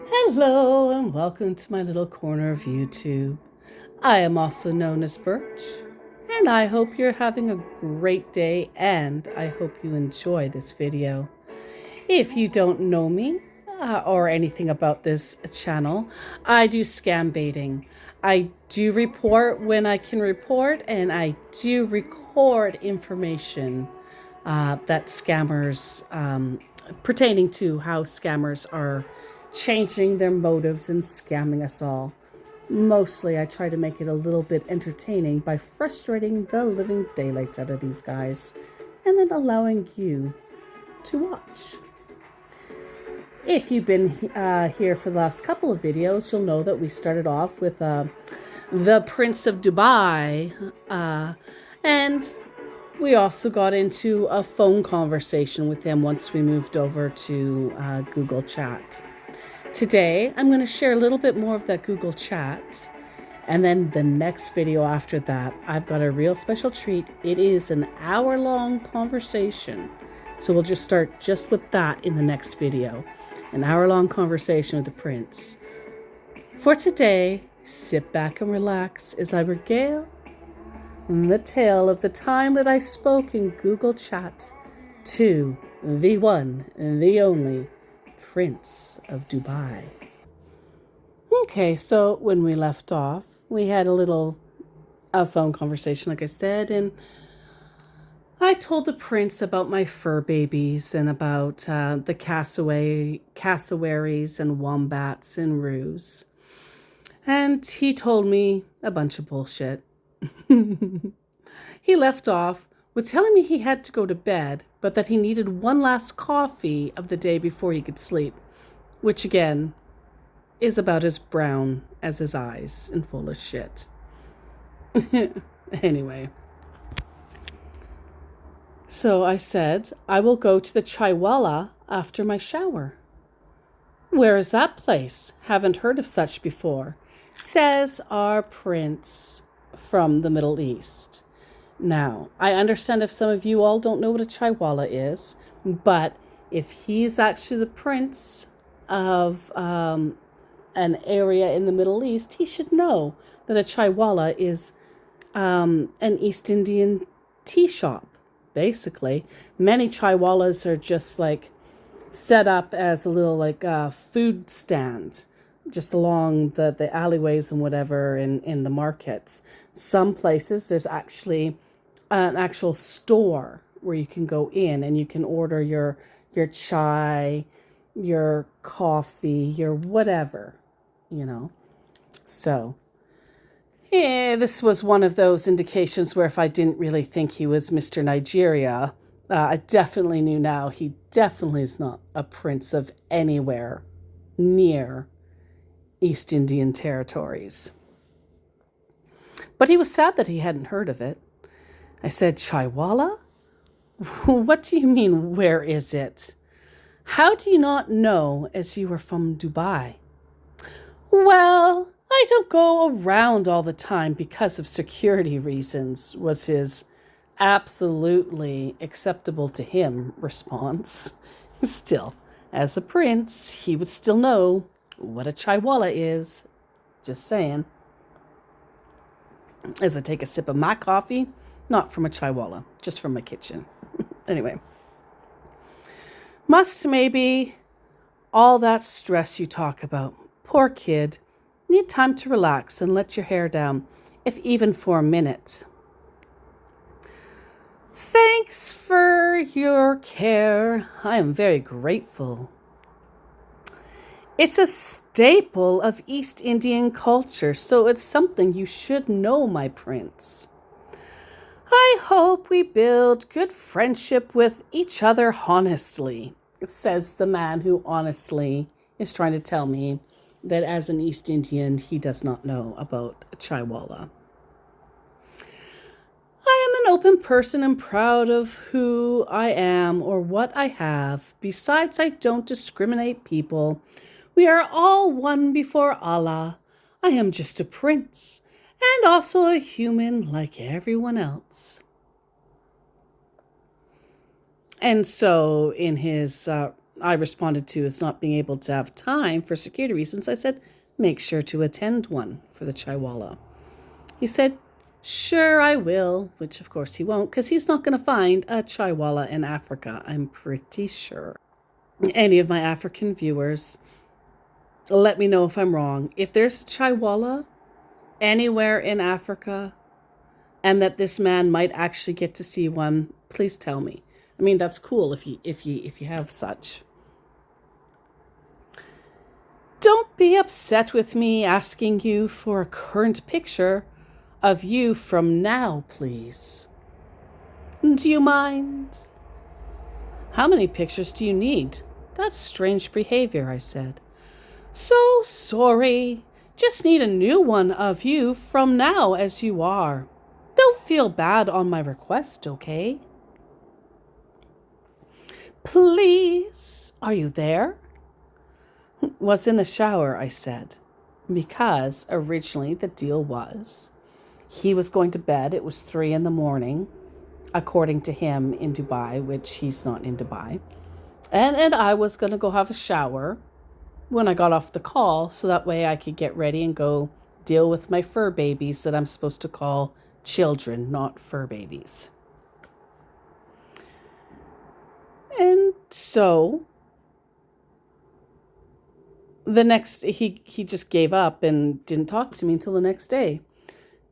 Hello and welcome to my little corner of YouTube. I am also known as Birch, and I hope you're having a great day and I hope you enjoy this video. If you don't know me or anything about this channel, I do scam baiting. I do report when I can report, and I do record information that scammers, pertaining to how scammers are changing their motives and scamming us all. Mostly, I try to make it a little bit entertaining by frustrating the living daylights out of these guys and then allowing you to watch. If you've been here for the last couple of videos, you'll know that we started off with the Prince of Dubai, and we also got into a phone conversation with him once we moved over to Google Chat. Today, I'm going to share a little bit more of that Google Chat. And then the next video after that, I've got a real special treat. It is an hour-long conversation. So we'll just start just with that in the next video. An hour-long conversation with the prince. For today, sit back and relax as I regale the tale of the time that I spoke in Google Chat to the one and the only Prince of Dubai. Okay, so when we left off, we had a phone conversation, like I said, and I told the prince about my fur babies and about the cassowaries and wombats and roos. And he told me a bunch of bullshit. He left off with telling me he had to go to bed, but that he needed one last coffee of the day before he could sleep, which again is about as brown as his eyes and full of shit. Anyway. So I said, I will go to the Chaiwala after my shower. Where is that place? Haven't heard of such before, says our prince from the Middle East. Now, I understand if some of you all don't know what a Chaiwala is, but if he's actually the prince of an area in the Middle East, he should know that a Chaiwala is an East Indian tea shop, basically. Many Chaiwalas are just like set up as a little food stand just along the alleyways and whatever in the markets. Some places there's actually an actual store where you can go in and you can order your chai, your coffee, your whatever, So, yeah, this was one of those indications where if I didn't really think he was Mr. Nigeria, I definitely knew now he definitely is not a prince of anywhere near East Indian territories. But he was sad that he hadn't heard of it. I said, Chaiwala? What do you mean, where is it? How do you not know as you were from Dubai? Well, I don't go around all the time because of security reasons, was his absolutely acceptable to him response. Still, as a prince, he would still know what a Chaiwala is. Just saying. As I take a sip of my coffee, not from a Chaiwala, just from my kitchen. Anyway. Must maybe all that stress you talk about. Poor kid. Need time to relax and let your hair down, if even for a minute. Thanks for your care. I am very grateful. It's a staple of East Indian culture, so it's something you should know, my prince. I hope we build good friendship with each other honestly, says the man who honestly is trying to tell me that as an East Indian, he does not know about Chaiwala. I am an open person and proud of who I am or what I have. Besides, I don't discriminate people. We are all one before Allah. I am just a prince and also a human like everyone else. And so in his I responded to as not being able to have time for security reasons, I said, make sure to attend one for the Chaiwala. He said, sure, I will, which of course he won't, because he's not going to find a Chaiwala in Africa, I'm pretty sure. Any of my African viewers, let me know if I'm wrong. If there's a Chaiwala anywhere in Africa and that this man might actually get to see one, please tell me. I mean, that's cool if you have such. Don't be upset with me asking you for a current picture of you from now, please. Do you mind? How many pictures do you need? That's strange behavior, I said. So sorry. Just need a new one of you from now as you are. Don't feel bad on my request, okay? Please, are you there? Was in the shower, I said, because originally the deal was he was going to bed. It was 3 a.m, according to him in Dubai, which he's not in Dubai. And I was going to go have a shower when I got off the call, so that way I could get ready and go deal with my fur babies that I'm supposed to call children, not fur babies. And so the next, he just gave up and didn't talk to me until the next day.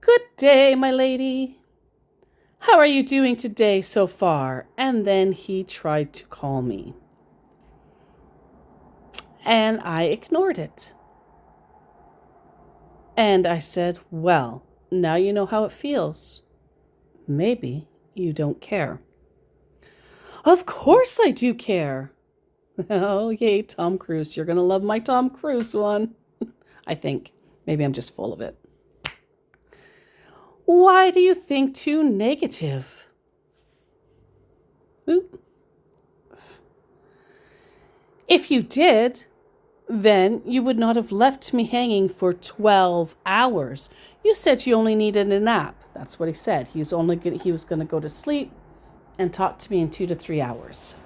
Good day, my lady. How are you doing today so far? And then he tried to call me. And I ignored it. And I said, well, now you know how it feels. Maybe you don't care. Of course I do care. Oh, yay, Tom Cruise. You're going to love my Tom Cruise one. I think. Maybe I'm just full of it. Why do you think too negative? Oops. If you did, then you would not have left me hanging for 12 hours. You said you only needed a nap. That's what he said. He was going to go to sleep and talk to me in 2 to 3 hours.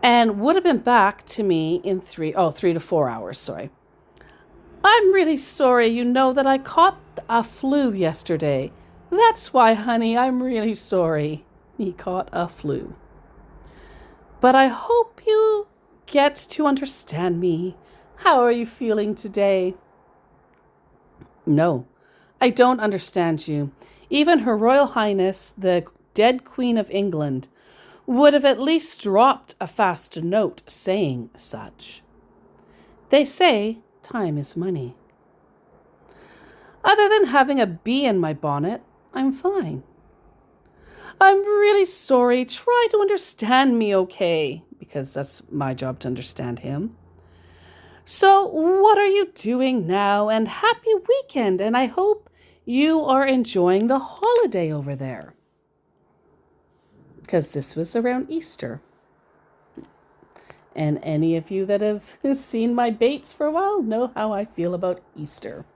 And would have been back to me in 3 to 4 hours, sorry. I'm really sorry, you know that I caught a flu yesterday. That's why, honey, I'm really sorry. He caught a flu. But I hope you get to understand me. How are you feeling today? No, I don't understand you. Even Her Royal Highness, the dead Queen of England, would have at least dropped a fast note saying such. They say time is money. Other than having a bee in my bonnet, I'm fine. I'm really sorry. Try to understand me, okay? Because that's my job to understand him. So what are you doing now? And happy weekend. And I hope you are enjoying the holiday over there. Because this was around Easter. And any of you that have seen my baits for a while know how I feel about Easter.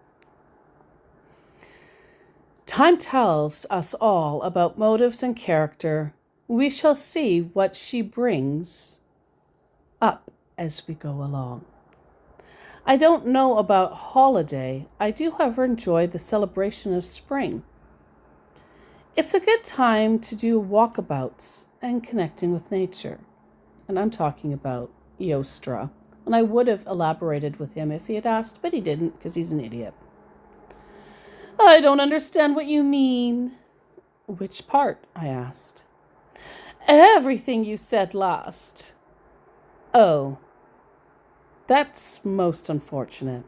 Time tells us all about motives and character. We shall see what she brings up as we go along. I don't know about holiday. I do, however, enjoy the celebration of spring. It's a good time to do walkabouts and connecting with nature. And I'm talking about Yostra. And I would have elaborated with him if he had asked, but he didn't because he's an idiot. I don't understand what you mean. Which part? I asked. Everything you said last. Oh, that's most unfortunate.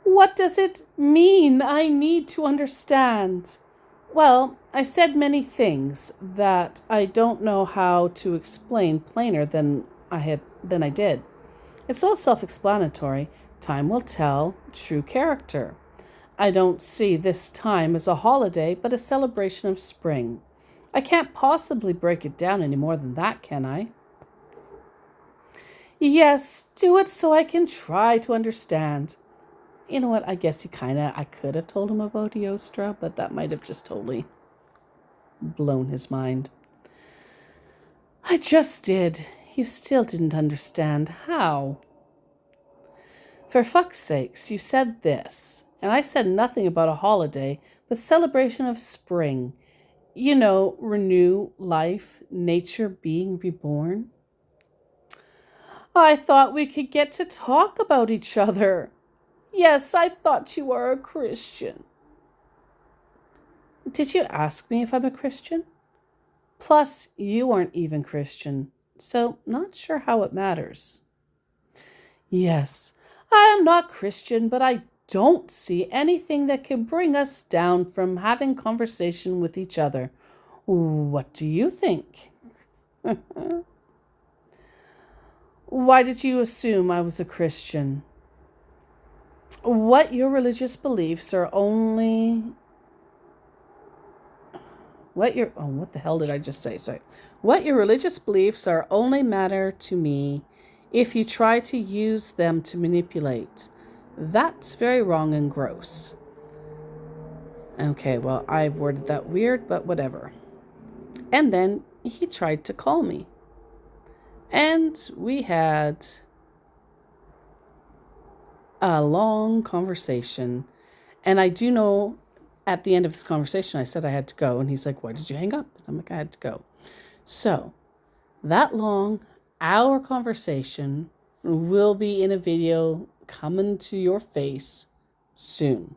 What does it mean? I need to understand. Well, I said many things that I don't know how to explain plainer than I did. It's all self-explanatory. Time will tell true character. I don't see this time as a holiday, but a celebration of spring. I can't possibly break it down any more than that, can I? Yes, do it so I can try to understand. You know what, I guess I could have told him about Yostra, but that might have just totally blown his mind. I just did. You still didn't understand. How? For fuck's sakes, you said this, and I said nothing about a holiday, but celebration of spring. You know, renew, life, nature being reborn. I thought we could get to talk about each other. Yes, I thought you were a Christian. Did you ask me if I'm a Christian? Plus, you aren't even Christian, so not sure how it matters. Yes, I am not Christian, but I don't see anything that can bring us down from having conversation with each other. What do you think? Why did you assume I was a Christian? What your religious beliefs are only... What the hell did I just say? Sorry. What your religious beliefs are only matter to me if you try to use them to manipulate. That's very wrong and gross. Okay, well, I worded that weird, but whatever. And then he tried to call me. And we had a long conversation. And I do know at the end of this conversation, I said I had to go. And he's like, why did you hang up? And I'm like, I had to go. So that long hour conversation will be in a video coming to your face soon.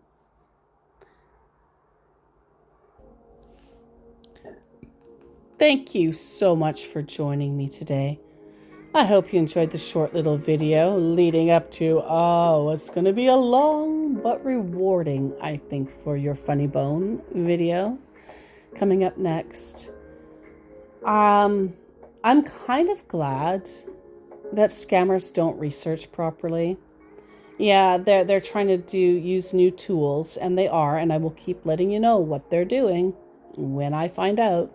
Thank you so much for joining me today. I hope you enjoyed the short little video leading up to, it's going to be a long but rewarding, I think, for your Funny Bone video coming up next. I'm kind of glad that scammers don't research properly. Yeah, they're trying to use new tools, and they are, and I will keep letting you know what they're doing when I find out.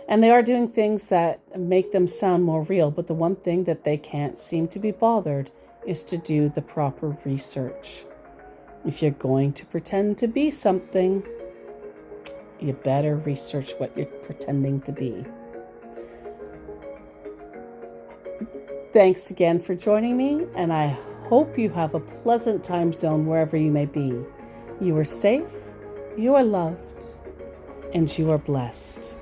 And they are doing things that make them sound more real, but the one thing that they can't seem to be bothered is to do the proper research. If you're going to pretend to be something, you better research what you're pretending to be. Thanks again for joining me, and I hope you have a pleasant time zone wherever you may be. You are safe, you are loved, and you are blessed.